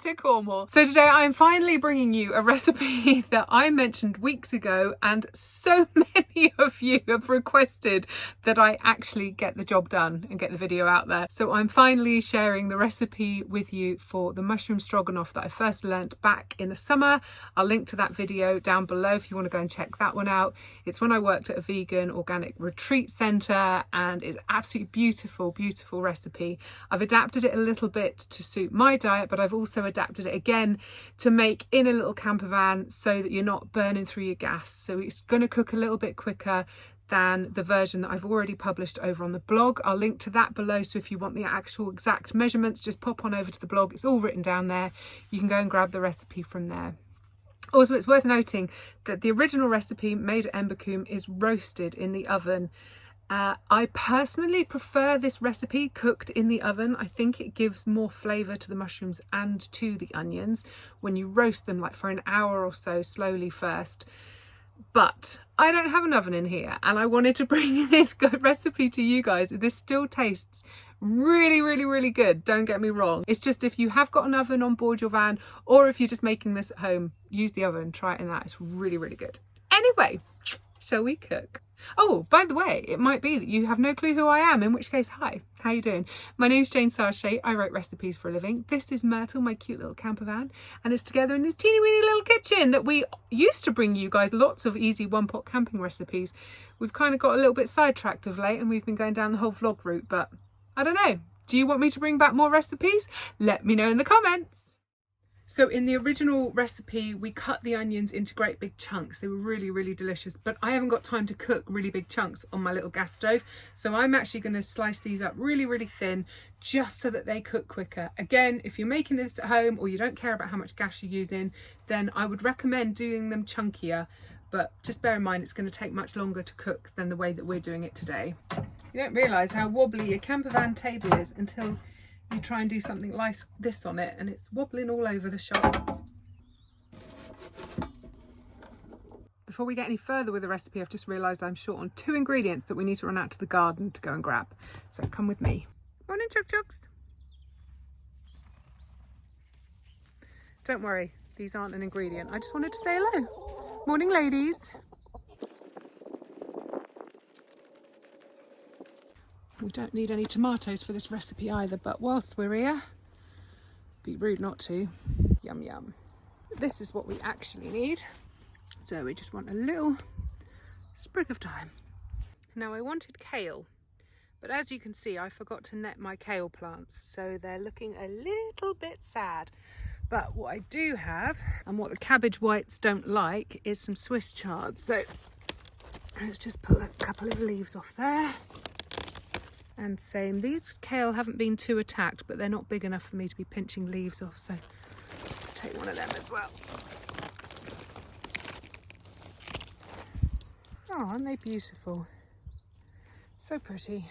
to Cornwall. So today I'm finally bringing you a recipe that I mentioned weeks ago, and so many of you have requested that I actually get the job done and get the video out there. So I'm finally sharing the recipe with you for the mushroom stroganoff that I first learnt back in the summer. I'll link to that video down below if you want to go and check that one out. It's when I worked at a vegan organic retreat centre, and it's absolutely beautiful, beautiful recipe. I've adapted it a little bit to suit my diet, but I've also adapted it again to make in a little camper van so that you're not burning through your gas. So it's going to cook a little bit quicker than the version that I've already published over on the blog. I'll link to that below, so if you want the actual exact measurements, just pop on over to the blog. It's all written down there. You can go and grab the recipe from there. Also, it's worth noting that the original recipe made at Embercombe is roasted in the oven. I personally prefer this recipe cooked in the oven. I think it gives more flavour to the mushrooms and to the onions when you roast them, like for an hour or so slowly first. But I don't have an oven in here, and I wanted to bring this good recipe to you guys. This still tastes really, really, really good, don't get me wrong. It's just if you have got an oven on board your van, or if you're just making this at home, use the oven, try it in that. It's really, really good. Anyway, shall we cook? Oh, by the way, it might be that you have no clue who I am, in which case, hi, how you doing? My name's Jane Sarshate. I write recipes for a living. This is Myrtle, my cute little camper van, and it's together in this teeny weeny little kitchen that we used to bring you guys lots of easy one-pot camping recipes. We've kind of got a little bit sidetracked of late, and we've been going down the whole vlog route, but I don't know. Do you want me to bring back more recipes? Let me know in the comments. So in the original recipe, we cut the onions into great big chunks. They were really, really delicious, but I haven't got time to cook really big chunks on my little gas stove. So I'm actually going to slice these up really, really thin, just so that they cook quicker. Again, if you're making this at home or you don't care about how much gas you're using, then I would recommend doing them chunkier. But just bear in mind, it's going to take much longer to cook than the way that we're doing it today. You don't realise how wobbly your camper van table is until you try and do something like this on it, and it's wobbling all over the shop. Before we get any further with the recipe, I've just realised I'm short on 2 ingredients that we need to run out to the garden to go and grab. So come with me. Morning, Chug Chugs. Don't worry, these aren't an ingredient. I just wanted to say hello. Morning, ladies. We don't need any tomatoes for this recipe either, but whilst we're here, be rude not to. Yum yum. This is what we actually need. So we just want a little sprig of thyme. Now I wanted kale, but as you can see, I forgot to net my kale plants, so they're looking a little bit sad. But what I do have, and what the cabbage whites don't like, is some Swiss chard. So let's just pull a couple of leaves off there. And same, these kale haven't been too attacked, but they're not big enough for me to be pinching leaves off, so let's take one of them as well. Oh, aren't they beautiful? So pretty.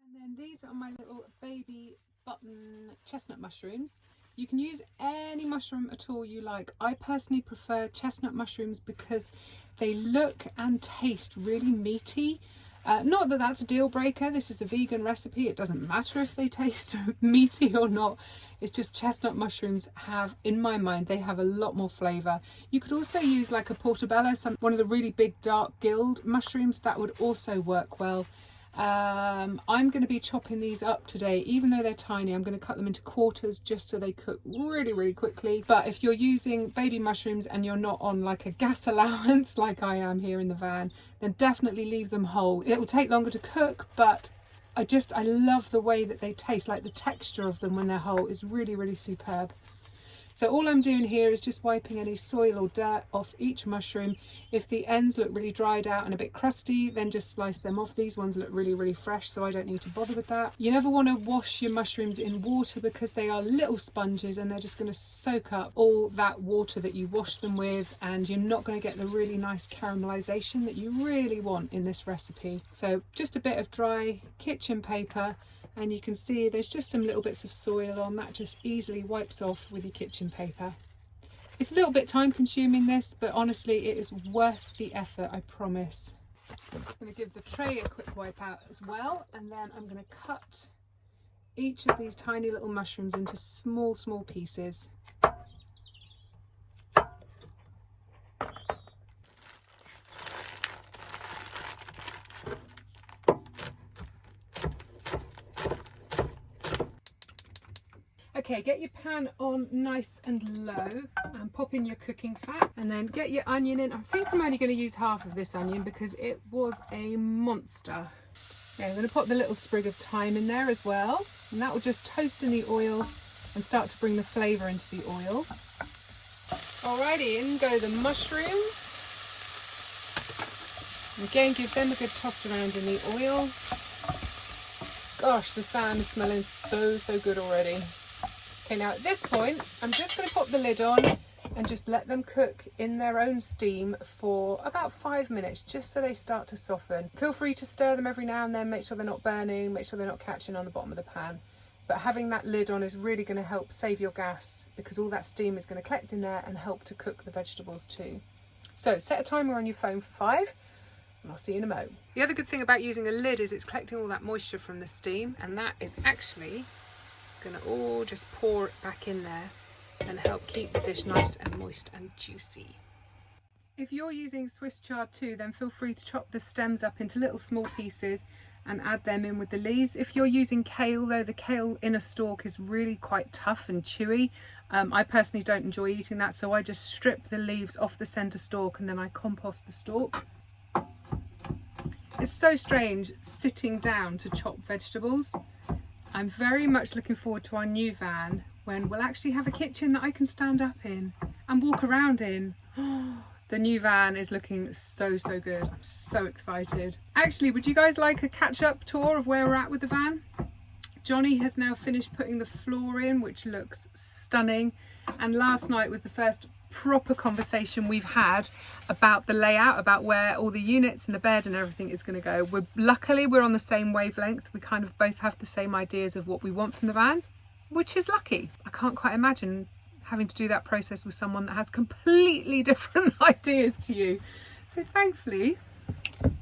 And then these are my little baby button chestnut mushrooms. You can use any mushroom at all you like. I personally prefer chestnut mushrooms because they look and taste really meaty. Not that that's a deal breaker. This is a vegan recipe. It doesn't matter if they taste meaty or not. It's just chestnut mushrooms have, in my mind, they have a lot more flavour. You could also use like a portobello, one of the really big dark gilled mushrooms. That would also work well. I'm going to be chopping these up today. Even though they're tiny, I'm going to cut them into quarters just so they cook really, really quickly. But if you're using baby mushrooms and you're not on like a gas allowance like I am here in the van, then definitely leave them whole. It will take longer to cook, but I love the way that they taste. Like the texture of them when they're whole is really, really superb. So all I'm doing here is just wiping any soil or dirt off each mushroom. If the ends look really dried out and a bit crusty, then just slice them off. These ones look really, really fresh, so I don't need to bother with that. You never want to wash your mushrooms in water because they are little sponges and they're just going to soak up all that water that you wash them with, and you're not going to get the really nice caramelization that you really want in this recipe. So just a bit of dry kitchen paper, and you can see there's just some little bits of soil on that, just easily wipes off with your kitchen paper. It's a little bit time consuming this, but honestly it is worth the effort, I promise. I'm just going to give the tray a quick wipe out as well, and then I'm going to cut each of these tiny little mushrooms into small pieces. Okay, get your pan on nice and low and pop in your cooking fat, and then get your onion in. I think I'm only going to use half of this onion because it was a monster. Okay, I'm going to pop the little sprig of thyme in there as well, and that will just toast in the oil and start to bring the flavour into the oil. Alrighty, in go the mushrooms. Again, give them a good toss around in the oil. Gosh, this fan is smelling so good already. Okay, now at this point, I'm just going to pop the lid on and just let them cook in their own steam for about 5 minutes, just so they start to soften. Feel free to stir them every now and then, make sure they're not burning, make sure they're not catching on the bottom of the pan. But having that lid on is really going to help save your gas, because all that steam is going to collect in there and help to cook the vegetables too. So set a timer on your phone for 5, and I'll see you in a mo. The other good thing about using a lid is it's collecting all that moisture from the steam, and that is actually going to all just pour it back in there and help keep the dish nice and moist and juicy. If you're using Swiss chard too, then feel free to chop the stems up into little small pieces and add them in with the leaves. If you're using kale though, the kale in a stalk is really quite tough and chewy. I personally don't enjoy eating that, so I just strip the leaves off the centre stalk and then I compost the stalk. It's so strange sitting down to chop vegetables. I'm very much looking forward to our new van when we'll actually have a kitchen that I can stand up in and walk around in. The new van is looking so good. I'm so excited. Actually, would you guys like a catch-up tour of where we're at with the van? Johnny has now finished putting the floor in, which looks stunning. And last night was the first proper conversation we've had about the layout, about where all the units and the bed and everything is going to go. Luckily we're on the same wavelength. We kind of both have the same ideas of what we want from the van, which is lucky. I can't quite imagine having to do that process with someone that has completely different ideas to you. So thankfully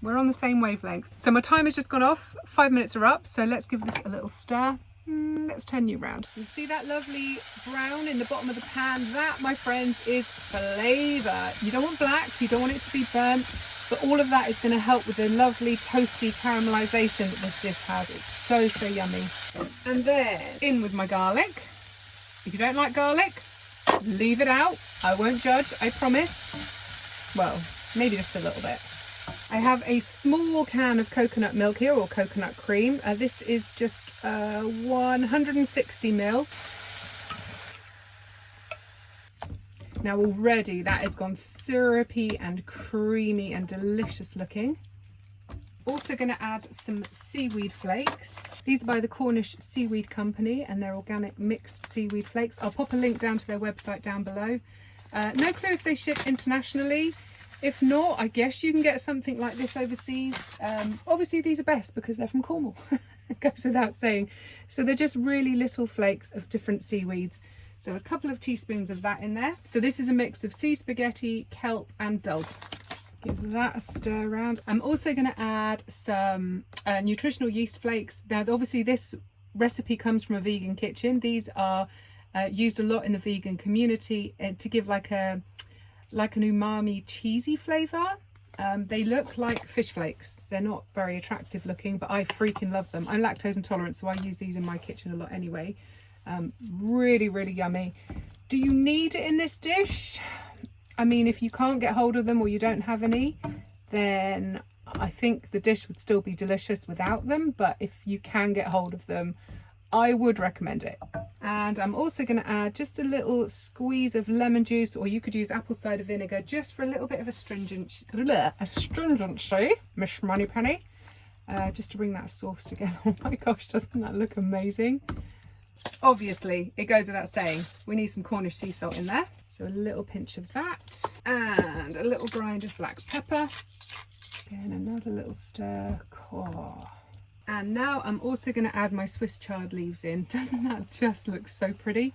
we're on the same wavelength. So my timer's just gone off, 5 minutes are up, so let's give this a little stir. Let's turn you round. You see that lovely brown in the bottom of the pan? That, my friends, is flavour. You don't want black, you don't want it to be burnt, but all of that is going to help with the lovely toasty caramelisation that this dish has. It's so yummy. And then in with my garlic. If you don't like garlic, leave it out. I won't judge, I promise. Well, maybe just a little bit. I have a small can of coconut milk here, or coconut cream. This is just 160 ml. Now already that has gone syrupy and creamy and delicious looking. Also going to add some seaweed flakes. These are by the Cornish Seaweed Company and they're organic mixed seaweed flakes. I'll pop a link down to their website down below. No clue if they ship internationally. If not, I guess you can get something like this overseas. Obviously these are best because they're from Cornwall. It goes without saying. So they're just really little flakes of different seaweeds. So a couple of teaspoons of that in there. So this is a mix of sea spaghetti, kelp and dulse. Give that a stir around. I'm also going to add some nutritional yeast flakes. Now obviously this recipe comes from a vegan kitchen. These are used a lot in the vegan community to give like an umami cheesy flavour. They look like fish flakes. They're not very attractive looking, but I freaking love them. I'm lactose intolerant, so I use these in my kitchen a lot anyway. Really yummy. Do you need it in this dish? I mean, if you can't get hold of them or you don't have any, then I think the dish would still be delicious without them, but if you can get hold of them, I would recommend it. And I'm also going to add just a little squeeze of lemon juice, or you could use apple cider vinegar just for a little bit of astringency, Miss Moneypenny, just to bring that sauce together. Oh my gosh, doesn't that look amazing? Obviously, it goes without saying, we need some Cornish sea salt in there. So a little pinch of that and a little grind of black pepper. Again, another little stir. Oh. And now I'm also going to add my Swiss chard leaves in. Doesn't that just look so pretty?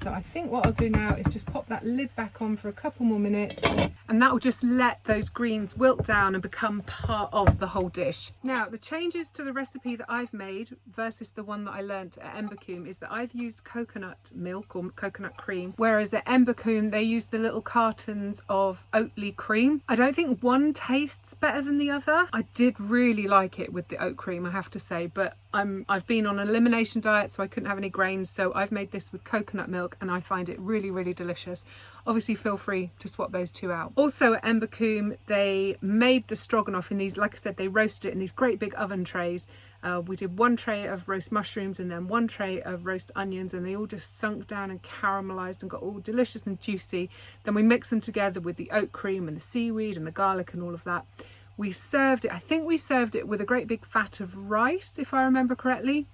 So I think what I'll do now is just pop that lid back on for a couple more minutes, and that will just let those greens wilt down and become part of the whole dish. Now, the changes to the recipe that I've made versus the one that I learnt at Embercombe is that I've used coconut milk or coconut cream, whereas at Embercombe they used the little cartons of Oatly cream. I don't think one tastes better than the other. I did really like it with the oat cream, I have to say, but I've been on an elimination diet, so I couldn't have any grains, so I've made this with coconut milk and I find it really, really delicious. Obviously feel free to swap those two out. Also at Embercombe they made the stroganoff in these, like I said, they roasted it in these great big oven trays. We did one tray of roast mushrooms and then one tray of roast onions, and they all just sunk down and caramelized and got all delicious and juicy. Then we mixed them together with the oat cream and the seaweed and the garlic and all of that. We served it, I think we served it with a great big fat of rice, if I remember correctly.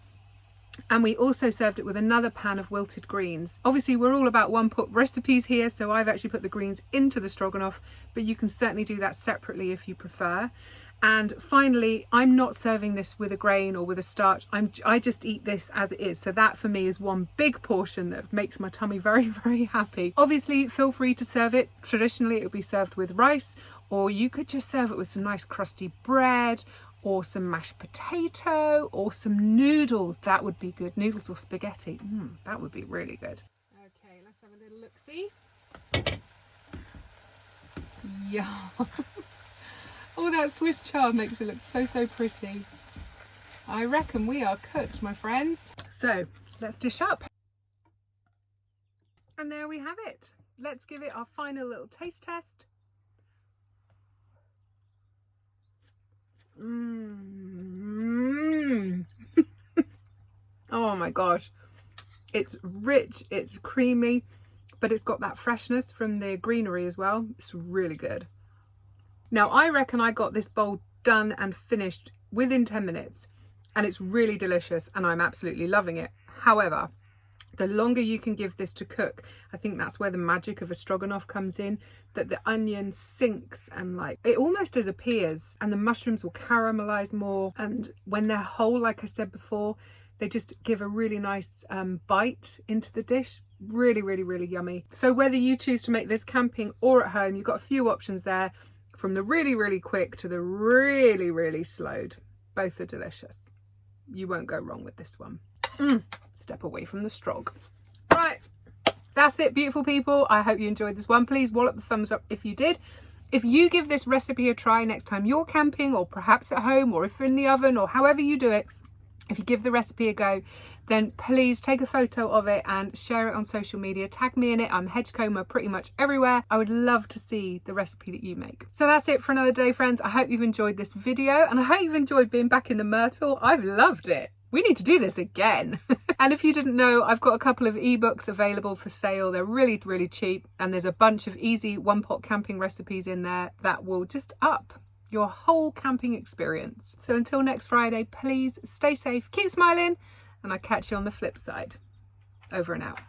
And we also served it with another pan of wilted greens. Obviously we're all about one pot recipes here, so I've actually put the greens into the stroganoff, but you can certainly do that separately if you prefer. And finally, I'm not serving this with a grain or with a starch. I just eat this as it is. So that for me is one big portion that makes my tummy very, very happy. Obviously, feel free to serve it. Traditionally, it would be served with rice, or you could just serve it with some nice crusty bread or some mashed potato or some noodles. That would be good. Noodles or spaghetti. That would be really good. Okay, let's have a little look-see. Yeah. Oh, that Swiss chard makes it look so, so pretty. I reckon we are cooked, my friends. So let's dish up. And there we have it. Let's give it our final little taste test. Oh my gosh. It's rich, it's creamy, but it's got that freshness from the greenery as well. It's really good. Now, I reckon I got this bowl done and finished within 10 minutes, and it's really delicious and I'm absolutely loving it. However, the longer you can give this to cook, I think that's where the magic of a stroganoff comes in, that the onion sinks and like it almost disappears, and the mushrooms will caramelize more, and when they're whole, like I said before, they just give a really nice bite into the dish. Really, really, really yummy. So whether you choose to make this camping or at home, you've got a few options there. From the really, really quick to the really, really slowed. Both are delicious. You won't go wrong with this one. Step away from the strog. Right, that's it, beautiful people. I hope you enjoyed this one. Please wallop the thumbs up if you did. If you give this recipe a try next time you're camping, or perhaps at home, or if you're in the oven, or however you do it, if you give the recipe a go, then please take a photo of it and share it on social media. Tag me in it. I'm Hedgecomber pretty much everywhere. I would love to see the recipe that you make. So that's it for another day, friends. I hope you've enjoyed this video, and I hope you've enjoyed being back in the Myrtle. I've loved it. We need to do this again. And if you didn't know, I've got a couple of ebooks available for sale. They're really, really cheap, and there's a bunch of easy one-pot camping recipes in there that will just up your whole camping experience. So until next Friday, please stay safe, keep smiling, and I'll catch you on the flip side. Over and out.